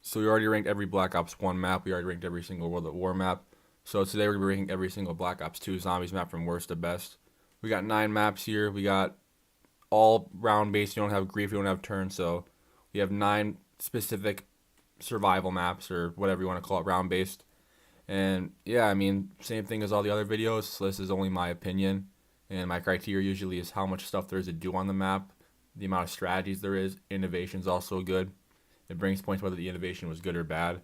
So we already ranked every Black Ops 1 map. We already ranked every single World at War map. So today we're going to be ranking every single Black Ops 2 Zombies map from worst to best. We got 9 maps here. We got all round based. You don't have grief, you don't have turn. So we have 9 specific survival maps or whatever you want to call it, round based. And yeah, I mean, same thing as all the other videos. So this is only my opinion. And my criteria usually is how much stuff there is to do on the map, the amount of strategies there is. Innovation is also good. It brings points whether the innovation was good or bad.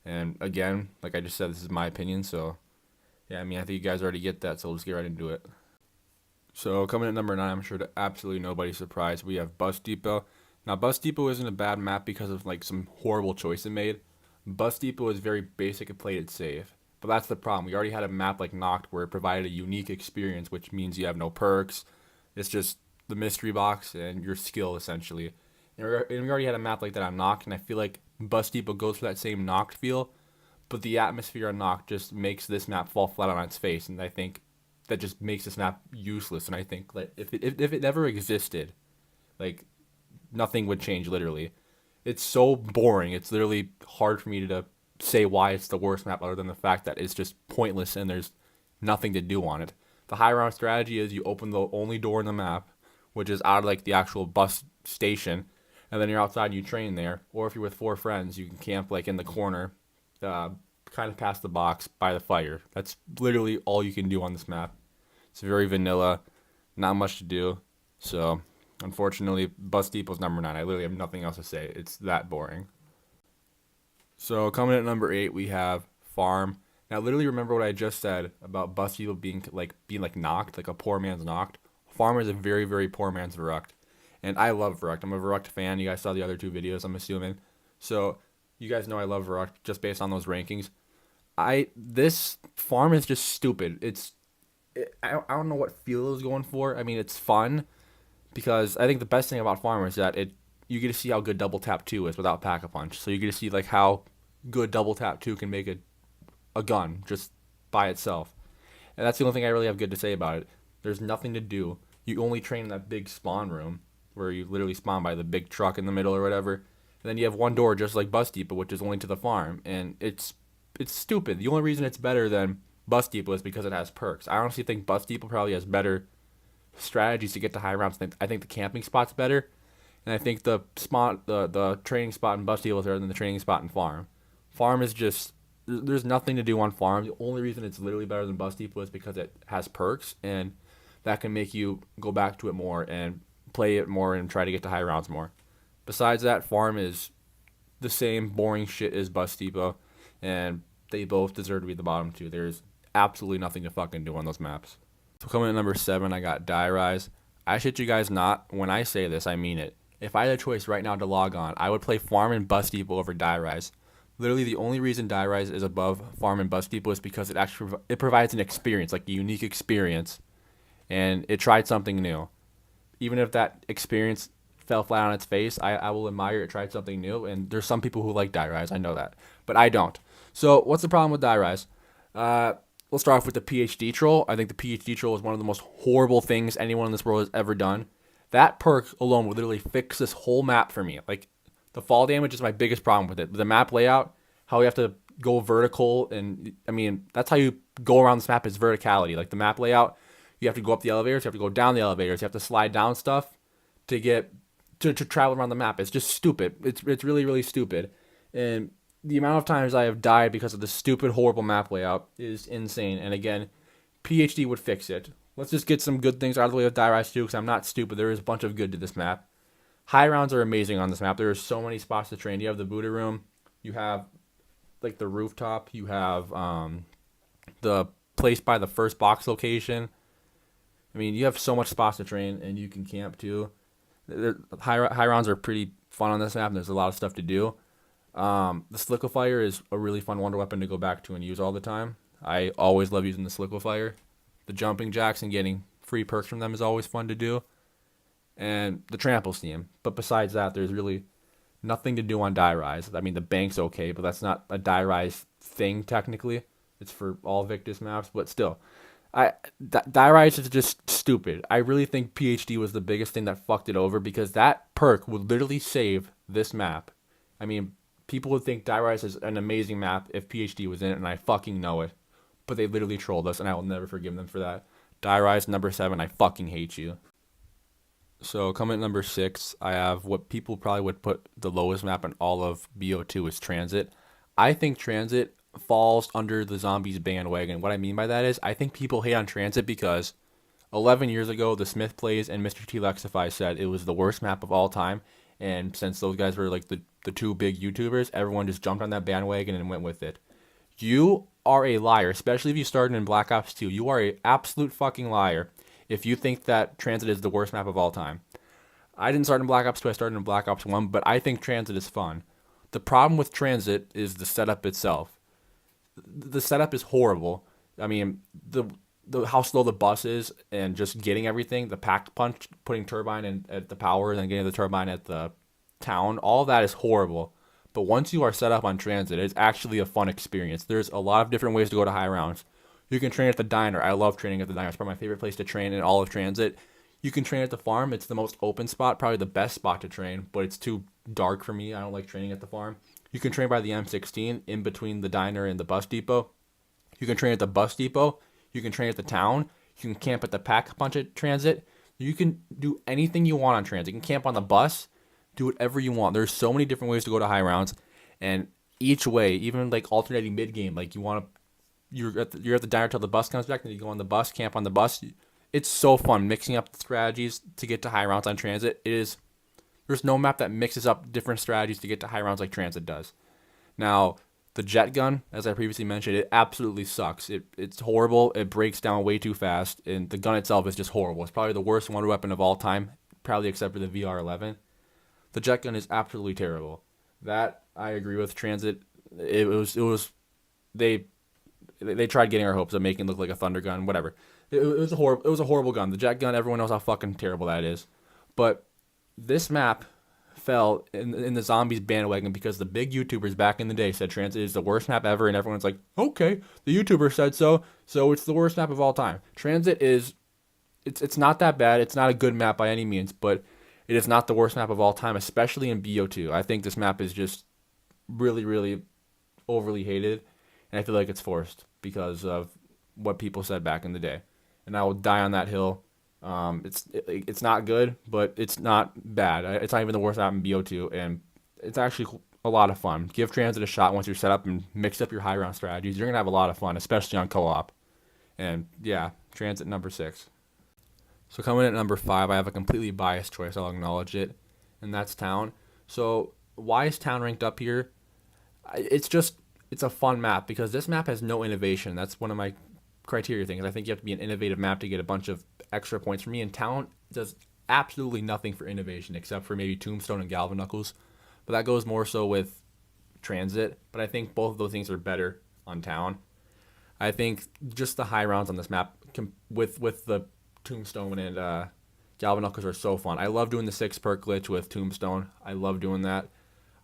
And again, like I just said, this is my opinion. So yeah, I mean, I think you guys already get that. So let's get right into it. So coming at number 9, I'm sure to absolutely nobody's surprise, we have Bus Depot. Now, Bus Depot isn't a bad map because of like some horrible choice it made. Bus Depot is very basic and played it safe. But that's the problem. We already had a map like Knocked where it provided a unique experience, which means you have no perks. It's just the mystery box and your skill essentially. And we already had a map like that on Knocked, and I feel like Bus Depot goes for that same Knocked feel, but the atmosphere on Knocked just makes this map fall flat on its face, and I think that just makes this map useless. And I think like if it never existed, like nothing would change literally. It's so boring. It's literally hard for me to say why it's the worst map other than the fact that it's just pointless and there's nothing to do on it. The high round strategy is you open the only door in the map, which is out of like the actual bus station, and then you're outside and you train there. Or if you're with 4 friends, you can camp like in the corner, kind of past the box by the fire. That's literally all you can do on this map. It's very vanilla, not much to do. So unfortunately, Bus Depot's number 9. I literally have nothing else to say. It's that boring. So coming at number 8, we have Farm. Now, literally remember what I just said about Bus Depot being like Knocked, like a poor man's Knocked. Farm is a very, very poor man's Verruct. And I love Verruct. I'm a Verruct fan. You guys saw the other 2 videos, I'm assuming. So you guys know I love Verruct just based on those rankings. This Farm is just stupid. I don't know what feel it was going for. I mean, it's fun because I think the best thing about Farm is that you get to see how good Double Tap 2 is without Pack-a-Punch. So you get to see like how good Double Tap 2 can make a gun just by itself. And that's the only thing I really have good to say about it. There's nothing to do. You only train in that big spawn room where you literally spawn by the big truck in the middle or whatever. And then you have one door just like Bus Depot, which is only to the farm. And it's stupid. The only reason it's better than Bus Depot is because it has perks. I honestly think Bus Depot probably has better strategies to get to high rounds. I think the camping spot's better. And I think the training spot in Bus Depot is better than the training spot in Farm. Farm is just, there's nothing to do on Farm. The only reason it's literally better than Bus Depot is because it has perks, and that can make you go back to it more and play it more and try to get to high rounds more. Besides that, Farm is the same boring shit as Bus Depot, and they both deserve to be the bottom 2. There's absolutely nothing to fucking do on those maps. So coming at number 7, I got Die Rise. I shit you guys not. When I say this, I mean it. If I had a choice right now to log on, I would play Farm and Bus Depot over Die Rise. Literally, the only reason Die Rise is above Farm and Bus Depot is because it provides an experience, like a unique experience, and it tried something new. Even if that experience fell flat on its face, I will admire it tried something new, and there's some people who like Die Rise, I know that, but I don't. So what's the problem with Die Rise? We'll start off with the PhD troll. I think the PhD troll is one of the most horrible things anyone in this world has ever done. That perk alone would literally fix this whole map for me. Like, the fall damage is my biggest problem with it. The map layout, how you have to go vertical, and I mean, that's how you go around this map is verticality. Like, the map layout, you have to go up the elevators, you have to go down the elevators, you have to slide down stuff to get to travel around the map. It's just stupid. It's really, really stupid. And the amount of times I have died because of the stupid, horrible map layout is insane. And again, PhD would fix it. Let's just get some good things out of the way with Die Rise 2, because I'm not stupid. There is a bunch of good to this map. High rounds are amazing on this map. There are so many spots to train. You have the Buddha room. You have like the rooftop. You have the place by the first box location. I mean, you have so much spots to train, and you can camp too. High rounds are pretty fun on this map, and there's a lot of stuff to do. The Sliquifier is a really fun wonder weapon to go back to and use all the time. I always love using the Sliquifier. The jumping jacks and getting free perks from them is always fun to do. And the trample steam. But besides that, there's really nothing to do on Die Rise. I mean, the bank's okay, but that's not a Die Rise thing technically. It's for all Victus maps, but still. Die Rise is just stupid. I really think PhD was the biggest thing that fucked it over, because that perk would literally save this map. I mean, People would think Die Rise is an amazing map if PhD was in it, and I fucking know it. But they literally trolled us, and I will never forgive them for that. Die Rise number 7, I fucking hate you. So coming at number 6, I have what people probably would put the lowest map in all of BO2 is Transit. I think Transit falls under the zombies bandwagon. What I mean by that is I think people hate on Transit because 11 years ago, the Smith Plays and Mr. T Lexify said it was the worst map of all time. And since those guys were like the two big YouTubers, everyone just jumped on that bandwagon and went with it. You are a liar, especially if you started in Black Ops 2. You are an absolute fucking liar if you think that Transit is the worst map of all time. I didn't start in Black Ops 2, I started in Black Ops 1, but I think Transit is fun. The problem with Transit is the setup itself. The setup is horrible. I mean, the how slow the bus is and just getting everything, the pack punch, putting turbine at the power, and then getting the turbine at the town, all that is horrible. But once you are set up on Transit, it's actually a fun experience. There's a lot of different ways to go to high rounds. You can train at the diner. I love training at the diner. It's probably my favorite place to train in all of Transit. You can train at the farm. It's the most open spot, probably the best spot to train, but it's too dark for me. I don't like training at the farm. You can train by the M16 in between the diner and the bus depot. You can train at the bus depot. You can train at the town. You can camp at the pack punch at Transit. You can do anything you want on Transit. You can camp on the bus. Do whatever you want. There's so many different ways to go to high rounds, and each way, even like alternating mid game, like you're at the diner till the bus comes back, then you go on the bus, camp on the bus. It's so fun mixing up the strategies to get to high rounds on Transit. There's no map that mixes up different strategies to get to high rounds like Transit does. Now, the jet gun, as I previously mentioned, it absolutely sucks. It's horrible. It breaks down way too fast, and the gun itself is just horrible. It's probably the worst wonder weapon of all time, probably except for the VR11. The jet gun is absolutely terrible. That I agree with. Transit, they tried getting our hopes of making it look like a thunder gun, whatever. It was a horrible gun. The jet gun, everyone knows how fucking terrible that is. But this map fell in the zombies bandwagon because the big YouTubers back in the day said Transit is the worst map ever, and everyone's like, okay, the YouTuber said so it's the worst map of all time. Transit is, it's not that bad. It's not a good map by any means, but it is not the worst map of all time, especially in BO2. I think this map is just really, really overly hated, and I feel like it's forced because of what people said back in the day. And I will die on that hill. It's not good, but it's not bad. It's not even the worst map in BO2, and it's actually a lot of fun. Give Transit a shot once you're set up and mix up your high round strategies. You're going to have a lot of fun, especially on co-op. And yeah, Transit number 6. So coming at number 5, I have a completely biased choice. I'll acknowledge it, and that's Town. So why is Town ranked up here? It's a fun map because this map has no innovation. That's one of my criteria things. I think you have to be an innovative map to get a bunch of extra points for me. And Town does absolutely nothing for innovation except for maybe Tombstone and Galvan Knuckles. But that goes more so with Transit. But I think both of those things are better on Town. I think just the high rounds on this map with the Tombstone and Galvan Knuckles are so fun. I love doing the 6 perk glitch with Tombstone. I love doing that.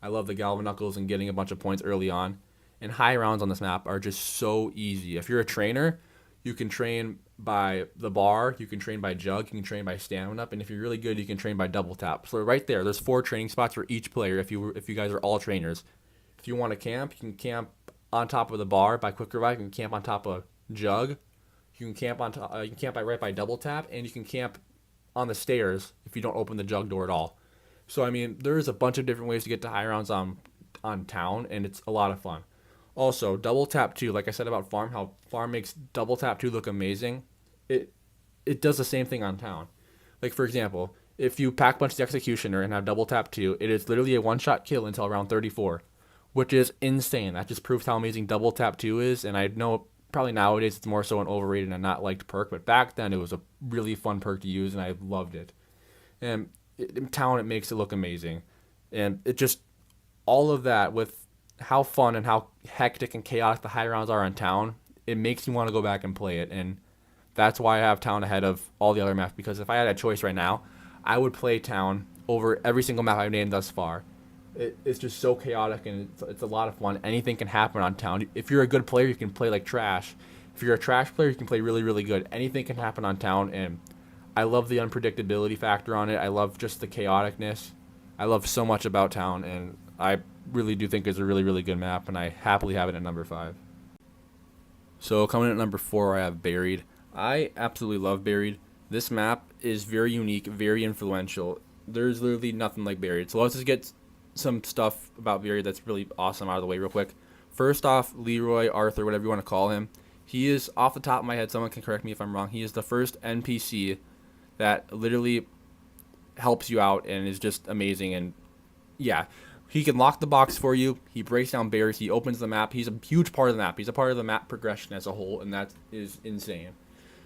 I love the Galvan Knuckles and getting a bunch of points early on. And high rounds on this map are just so easy. If you're a trainer, you can train by the bar, you can train by jug, you can train by stamina up, and if you're really good, you can train by double tap. So right there's 4 training spots for each player if you guys are all trainers. If you want to camp, you can camp on top of the bar by quick revive, you can camp on top of jug, you can camp you can camp right by double tap, and you can camp on the stairs if you don't open the jug door at all. So I mean, there's a bunch of different ways to get to high rounds on Town, and it's a lot of fun. Also, double tap 2, like I said about Farm, how Farm makes double tap 2 look amazing. It does the same thing on Town. Like for example, if you pack punch the Executioner and have double tap 2, it is literally a one-shot kill until round 34, which is insane. That just proves how amazing double tap 2 is, and I know probably nowadays it's more so an overrated and not liked perk, but back then it was a really fun perk to use, and I loved it. And in Town, it makes it look amazing. And it just, all of that with how fun and how hectic and chaotic the high rounds are on Town, it makes me want to go back and play it. And that's why I have Town ahead of all the other maps, because if I had a choice right now, I would play Town over every single map I've named thus far. It's just so chaotic, and it's a lot of fun. Anything can happen on Town. If you're a good player, you can play like trash. If you're a trash player, you can play really, really good. Anything can happen on Town, and I love the unpredictability factor on it. I love just the chaoticness. I love so much about Town, and really do think is a really, really good map, and I happily have it at number 5. So coming in at number 4, I have Buried. I absolutely love Buried. This map is very unique, very influential. There's literally nothing like Buried. So let's just get some stuff about Buried that's really awesome out of the way real quick. First off, Leroy, Arthur, whatever you want to call him. He is, off the top of my head, someone can correct me if I'm wrong, he is the first NPC that literally helps you out and is just amazing. And yeah, he can lock the box for you. He breaks down barriers. He opens the map. He's a huge part of the map. He's a part of the map progression as a whole, and that is insane.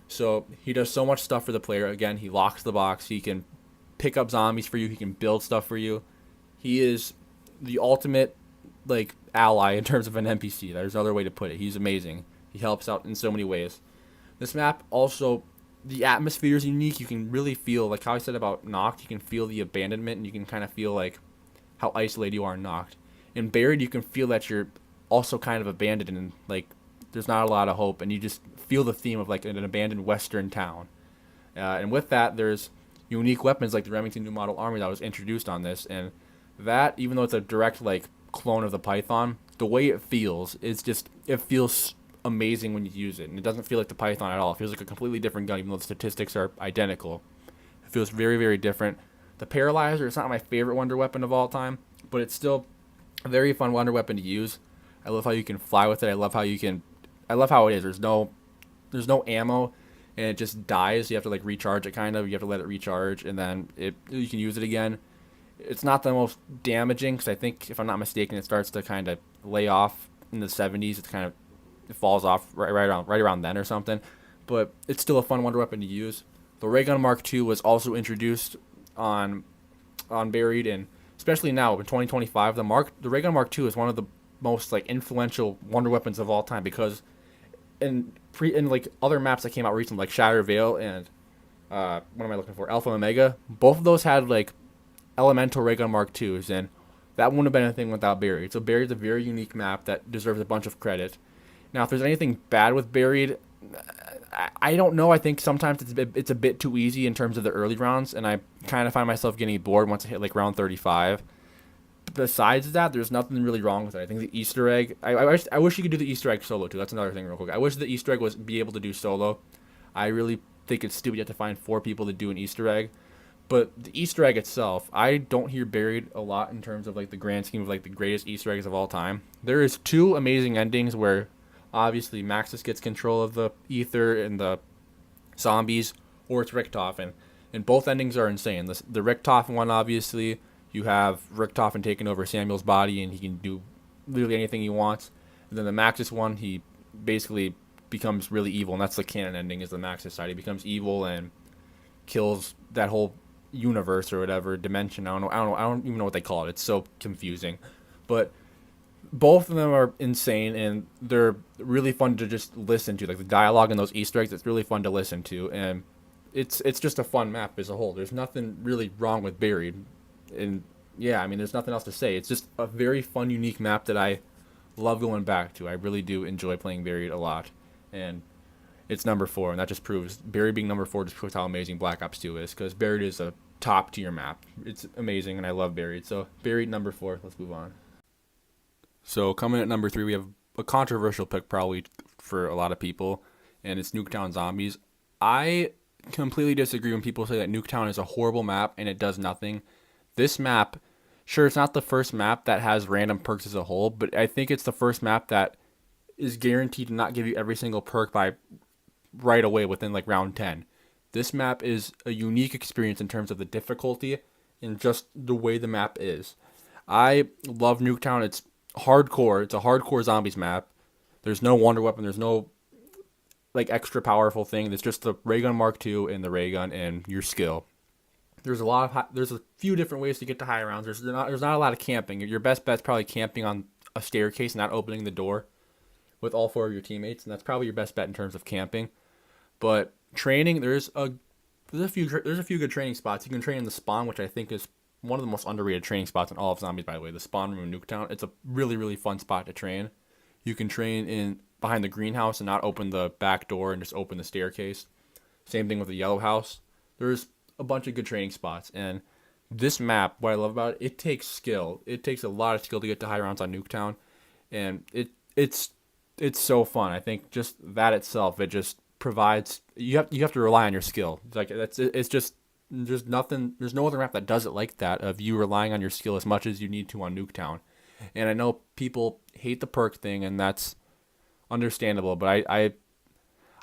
So he does so much stuff for the player. Again, he locks the box. He can pick up zombies for you. He can build stuff for you. He is the ultimate like ally in terms of an NPC. There's no other way to put it. He's amazing. He helps out in so many ways. This map also, the atmosphere is unique. You can really feel, like how I said about Knocked, you can feel the abandonment, and you can kind of feel like how isolated you are in Knocked. In Buried, you can feel that you're also kind of abandoned and like there's not a lot of hope, and you just feel the theme of like an abandoned western town. And with that, there's unique weapons like the Remington New Model Army that was introduced on this, and that, even though it's a direct like clone of the Python, the way it feels, it feels amazing when you use it, and it doesn't feel like the Python at all. It feels like a completely different gun, even though the statistics are identical. It feels very, very different. The Paralyzer, it's not my favorite wonder weapon of all time, but it's still a very fun wonder weapon to use. I love how you can fly with it. I love how it is. There's no ammo, and it just dies. You have to like recharge it kind of. You have to let it recharge, and then you can use it again. It's not the most damaging because I think, if I'm not mistaken, it starts to kind of lay off in the 70s. It falls off right around then or something. But it's still a fun wonder weapon to use. The Ray Gun Mark II was also introduced on Buried, and especially now in 2025, the Ray Gun Mark II is one of the most like influential wonder weapons of all time, because in like other maps that came out recently, like Shatter Veil and what am I looking for? Alpha Omega. Both of those had like elemental Ray Gun Mark IIs, and that wouldn't have been anything without Buried. So Buried is a very unique map that deserves a bunch of credit. Now, if there's anything bad with Buried, I don't know. I think sometimes it's a bit too easy in terms of the early rounds, and I kind of find myself getting bored once I hit like round 35. Besides that, there's nothing really wrong with it. I think the Easter egg, I wish you could do the Easter egg solo too. That's another thing real quick. I wish the Easter egg was be able to do solo. I really think it's stupid you have to find 4 people to do an Easter egg. But the Easter egg itself, I don't hear Buried a lot in terms of like the grand scheme of like the greatest Easter eggs of all time. There is 2 amazing endings where obviously Maxis gets control of the ether and the zombies, or it's Richtofen, and both endings are insane. The Richtofen one, obviously, you have Richtofen taking over Samuel's body, and he can do literally anything he wants. And then the Maxis one, he basically becomes really evil, and that's the canon ending, is the Maxis side. He becomes evil and kills that whole universe or whatever dimension. I don't even know what they call it. It's so confusing, but both of them are insane, and they're really fun to just listen to. Like the dialogue in those Easter eggs, it's really fun to listen to, and it's just a fun map as a whole. There's nothing really wrong with Buried, and yeah, I mean, there's nothing else to say. It's just a very fun, unique map that I love going back to. I really do enjoy playing Buried a lot, and it's number 4, and that just proves, Buried being number 4 just proves how amazing Black Ops 2 is, because Buried is a top tier map. It's amazing, and I love Buried. So Buried number 4. Let's move on. So coming at number 3, we have a controversial pick probably for a lot of people, and it's Nuketown Zombies. I completely disagree when people say that Nuketown is a horrible map and it does nothing. This map, sure, it's not the first map that has random perks as a whole, but I think it's the first map that is guaranteed to not give you every single perk by right away within like round 10. This map is a unique experience in terms of the difficulty and just the way the map is. I love Nuketown. It's hardcore. It's a hardcore zombies map. There's no wonder weapon. There's no like extra powerful thing. It's just the Ray Gun Mark II and the ray gun and your skill. There's a few different ways to get to high rounds. There's not a lot of camping. Your best bet's probably camping on a staircase, not opening the door with all 4 of your teammates, and that's probably your best bet in terms of camping. But training, there's a few good training spots. You can train in the spawn, which I think is one of the most underrated training spots in all of Zombies, by the way. The spawn room in Nuketown. It's a really, really fun spot to train. You can train in behind the greenhouse and not open the back door and just open the staircase. Same thing with the yellow house. There's a bunch of good training spots, and This map, what I love about it, it takes skill. It takes a lot of skill to get to high rounds on Nuketown, and it's so fun. I think just that itself, it just provides you have to rely on your skill. Like it's just there's nothing there's no other map that does it like that of you relying on your skill as much as you need to on Nuketown. And I know people hate the perk thing, and that's understandable, but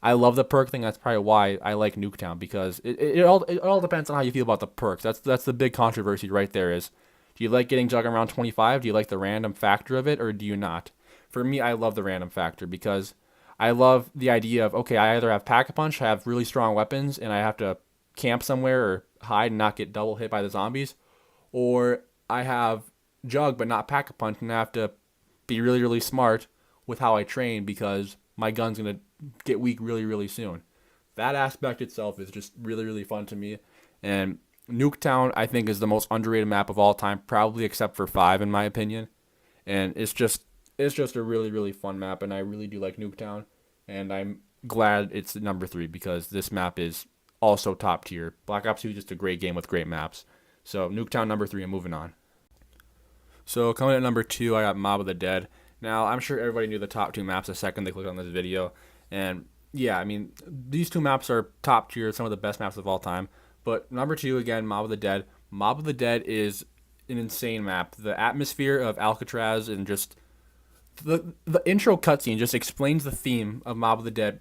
I love the perk thing. That's probably why I like Nuketown, because it all depends on how you feel about the perks. That's the big controversy right there. Is do you like getting Jug around 25? Do you like the random factor of it, or do you not? For me, I love the random factor because I love the idea of, okay, I either have Pack a Punch, I have really strong weapons, and I have to camp somewhere or hide and not get double hit by the zombies, or I have Jug but not Pack a Punch, and I have to be really really smart with how I train because my gun's gonna get weak really really soon. That aspect itself is just really really fun to me, and Nuketown I think is the most underrated map of all time, probably except for 5 in my opinion, and it's just a really really fun map, and I really do like Nuketown, and I'm glad it's number 3 because this map is also top tier. Black Ops 2 is just a great game with great maps. So Nuketown number 3, and moving on. So coming at number 2, I got Mob of the Dead. Now I'm sure everybody knew the top 2 maps the second they clicked on this video, and yeah, I mean these 2 maps are top tier, some of the best maps of all time. But number 2 again, Mob of the Dead. Mob of the Dead is an insane map. The atmosphere of Alcatraz and just the intro cutscene just explains the theme of Mob of the Dead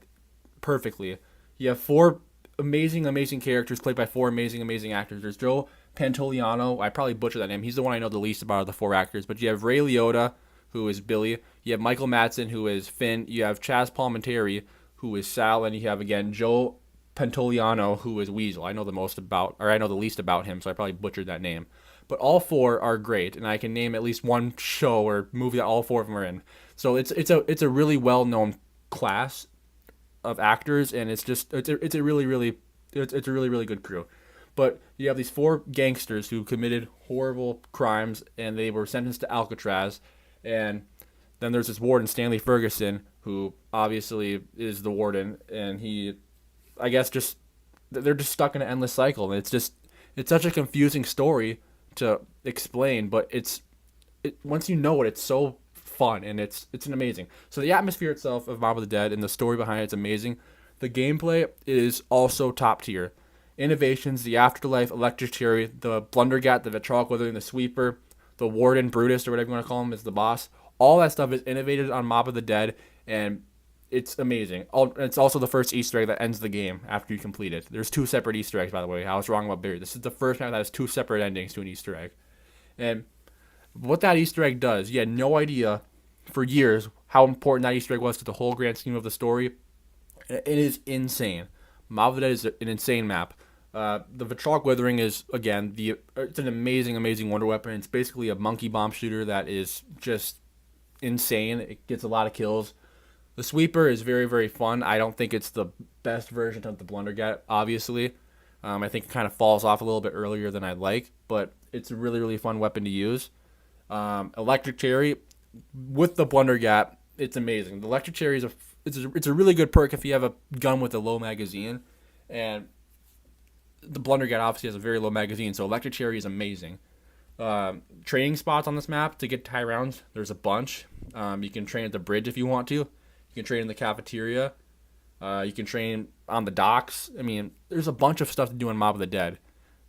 perfectly. You have 4 amazing, amazing characters played by 4 amazing, amazing actors. There's Joe Pantoliano. I probably butchered that name. He's the one I know the least about of the 4 actors. But you have Ray Liotta, who is Billy. You have Michael Madsen, who is Finn. You have Chaz Palminteri, who is Sal. And you have, again, Joe Pantoliano, who is Weasel. I know the least about him, so I probably butchered that name. But all 4 are great, and I can name at least one show or movie that all 4 of them are in. So it's a really well known class of actors, and it's a really really good crew. But you have these 4 gangsters who committed horrible crimes, and they were sentenced to Alcatraz. And then there's this warden, Stanley Ferguson, who obviously is the warden, and I guess they're just stuck in an endless cycle. And it's such a confusing story to explain, but once you know it, it's so fun, and it's an amazing. So the atmosphere itself of Mob of the Dead and the story behind it's amazing. The gameplay is also top tier. Innovations, the Afterlife, Electric Cherry, the Blundergat, the Vitrolic Withering, the Sweeper, the Warden, Brutus, or whatever you want to call him, is the boss. All that stuff is innovated on Mob of the Dead, and it's amazing. It's also the first Easter egg that ends the game after you complete it. There's 2 separate Easter eggs, by the way. I was wrong about Barry. This is the first time that has 2 separate endings to an Easter egg. And what that Easter egg does, you had no idea for years how important that Easter egg was to the whole grand scheme of the story. It is insane. Mob of the Dead is an insane map. The Vitrolic Withering is, again, it's an amazing, amazing wonder weapon. It's basically a monkey bomb shooter that is just insane. It gets a lot of kills. The Sweeper is very, very fun. I don't think it's the best version of the Blundergat, obviously. I think it kind of falls off a little bit earlier than I'd like, but it's a really, really fun weapon to use. Electric Cherry, with the Blundergat, it's amazing. The Electric Cherry it's a really good perk if you have a gun with a low magazine, and the Blundergat obviously has a very low magazine, so Electric Cherry is amazing. Training spots on this map to get high rounds, there's a bunch. You can train at the bridge if you want to. You can train in the cafeteria. You can train on the docks. I mean, there's a bunch of stuff to do in Mob of the Dead.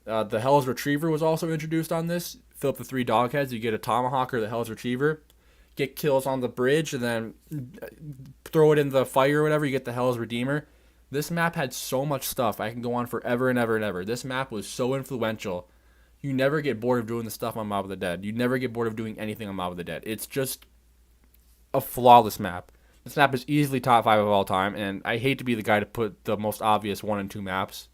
The Hell's Retriever was also introduced on this. Fill up the 3 dog heads. You get a Tomahawk or the Hell's Retriever. Get kills on the bridge, and then throw it in the fire or whatever. You get the Hell's Redeemer. This map had so much stuff. I can go on forever and ever and ever. This map was so influential. You never get bored of doing the stuff on Mob of the Dead. You never get bored of doing anything on Mob of the Dead. It's just a flawless map. This map is easily top 5 of all time, and I hate to be the guy to put the most obvious 1 and 2 maps,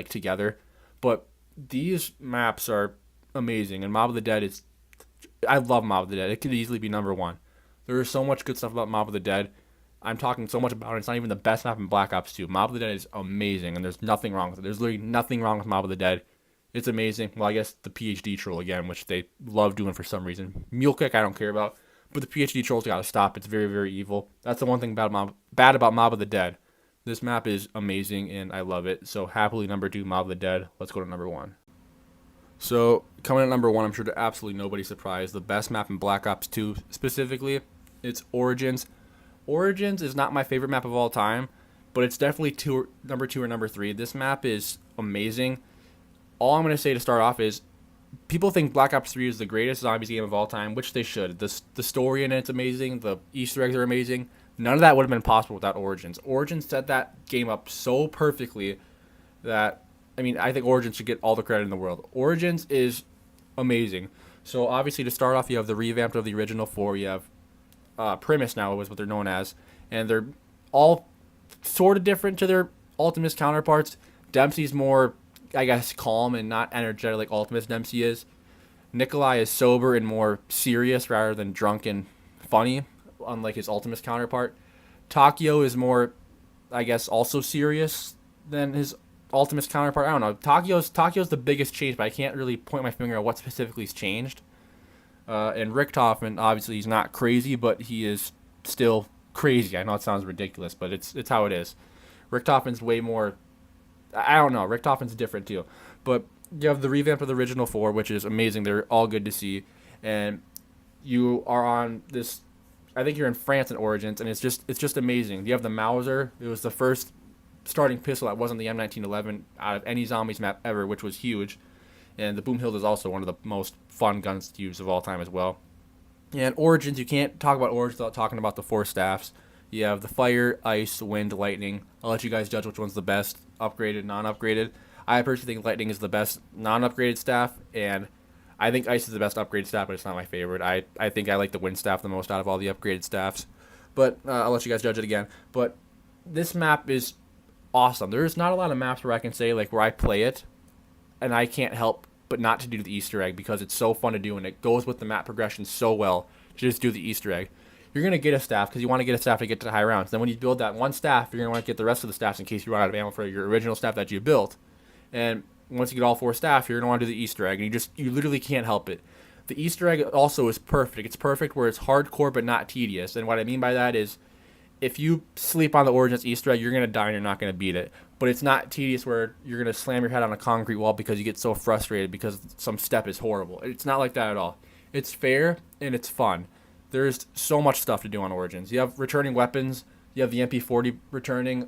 together, but these maps are amazing, and Mob of the Dead I love Mob of the Dead. It could easily be number 1. There is so much good stuff about Mob of the Dead. I'm talking so much about it. It's not even the best map in Black Ops 2. Mob of the Dead is amazing, and there's nothing wrong with it. There's literally nothing wrong with Mob of the Dead. It's amazing. Well, I guess the PhD troll again, which they love doing for some reason. Mule Kick, I don't care about. But the PhD troll's got to stop. It's very, very evil. That's the one thing bad about Mob of the Dead. This map is amazing, and I love it. So happily number 2, Mob of the Dead. Let's go to number 1. So coming at number 1, I'm sure to absolutely nobody's surprised, the best map in Black Ops 2 specifically, it's Origins. Origins is not my favorite map of all time, but it's definitely number 2 or number 3. This map is amazing. All I'm going to say to start off is people think Black Ops 3 is the greatest zombies game of all time, which they should. The story in it's amazing. The Easter eggs are amazing. None of that would have been possible without Origins. Origins set that game up so perfectly that, I mean, I think Origins should get all the credit in the world. Origins is amazing. So obviously to start off, you have the revamped of the original 4. You have Primus now is what they're known as, and they're all sort of different to their Ultimus counterparts. Dempsey's more, I guess, calm and not energetic like Ultimus Dempsey is. Nikolai is sober and more serious rather than drunk and funny, unlike his Ultimus counterpart. Takio is more, I guess, also serious than his Ultimus counterpart. I don't know. Takio's the biggest change, but I can't really point my finger at what specifically has changed. And Richtofen, obviously, he's not crazy, but he is still crazy. I know it sounds ridiculous, but it's how it is. Richtofen's way more. I don't know. Richtofen's different too, but you have the revamp of the original 4, which is amazing. They're all good to see, and you are on this. I think you're in France in Origins, and it's just amazing. You have the Mauser. It was the first starting pistol that wasn't the M1911 out of any zombies map ever, which was huge. And the Boomhild is also one of the most fun guns to use of all time as well. And Origins, you can't talk about Origins without talking about the 4 staffs. You have the Fire, Ice, Wind, Lightning. I'll let you guys judge which one's the best, upgraded, non-upgraded. I personally think Lightning is the best non-upgraded staff, and I think Ice is the best upgraded staff, but it's not my favorite. I think I like the Wind staff the most out of all the upgraded staffs. But I'll let you guys judge it again. But this map is awesome. There's not a lot of maps where I can say, like, where I play it and I can't help but not to do the Easter egg because it's so fun to do and it goes with the map progression so well to just do the Easter egg. You're going to get a staff because you want to get a staff to get to high rounds. Then when you build that one staff, you're going to want to get the rest of the staffs in case you run out of ammo for your original staff that you built. And once you get all 4 staff, you're going to want to do the Easter egg, and you literally can't help it. The Easter egg also is perfect. It's perfect where it's hardcore but not tedious. And what I mean by that is if you sleep on the Origins Easter egg, you're going to die and you're not going to beat it. But it's not tedious where you're going to slam your head on a concrete wall because you get so frustrated because some step is horrible. It's not like that at all. It's fair and it's fun. There's so much stuff to do on Origins. You have returning weapons. You have the MP40 returning.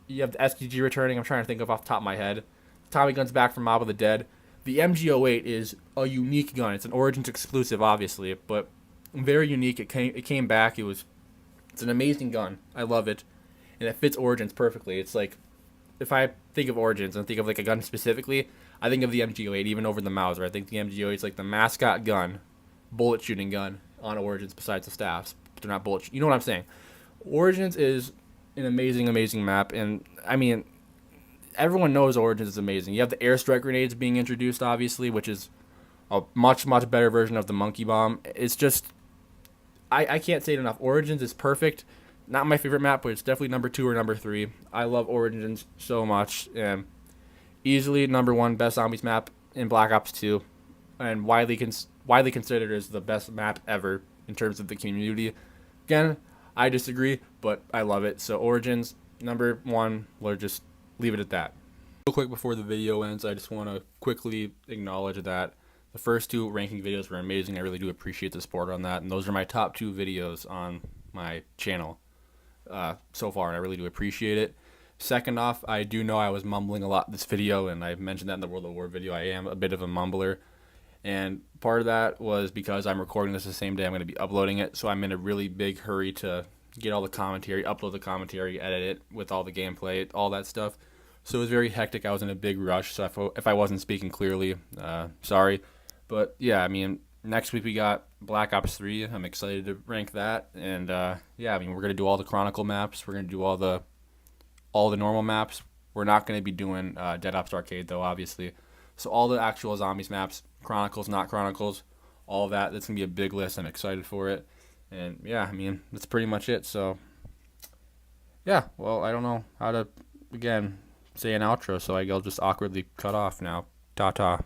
You have the STG returning. I'm trying to think of off the top of my head. Tommy gun's back from Mob of the Dead. The MG08 is a unique gun. It's an Origins exclusive, obviously, but very unique. It came back. It's an amazing gun. I love it, and it fits Origins perfectly. It's like, if I think of Origins and think of like a gun specifically, I think of the MG08 even over the Mauser. I think the MG08 is like the mascot gun, bullet shooting gun on Origins besides the staffs. But they're not bullet. You know what I'm saying? Origins is an amazing, amazing map, and I mean, everyone knows Origins is amazing. You have the airstrike grenades being introduced, obviously, which is a much, much better version of the monkey bomb. It's just, I can't say it enough. Origins is perfect. Not my favorite map, but it's definitely number 2 or number 3. I love Origins so much, and easily number 1 best zombies map in Black Ops 2, and widely considered as the best map ever in terms of the community. Again, I disagree, but I love it. So Origins, number 1, we'll just leave it at that. Real quick before the video ends, I just want to quickly acknowledge that the first 2 ranking videos were amazing. I really do appreciate the support on that, and those are my top 2 videos on my channel so far, and I really do appreciate it. Second off, I do know I was mumbling a lot in this video, and I mentioned that in the World of War video. I am a bit of a mumbler, and part of that was because I'm recording this the same day I'm going to be uploading it, so I'm in a really big hurry to get all the commentary, upload the commentary, edit it with all the gameplay, all that stuff. So it was very hectic. I was in a big rush, so if I wasn't speaking clearly, sorry. But yeah, I mean, next week we got Black Ops 3. I'm excited to rank that, and yeah, I mean, we're gonna do all the Chronicle maps. We're gonna do all the normal maps. We're not gonna be doing Dead Ops Arcade though, obviously. So all the actual zombies maps, Chronicles, not Chronicles, all of that. That's gonna be a big list. I'm excited for it, and yeah, I mean, that's pretty much it. So yeah, well, I don't know how to again say an outro, so I'll just awkwardly cut off now. Ta-ta.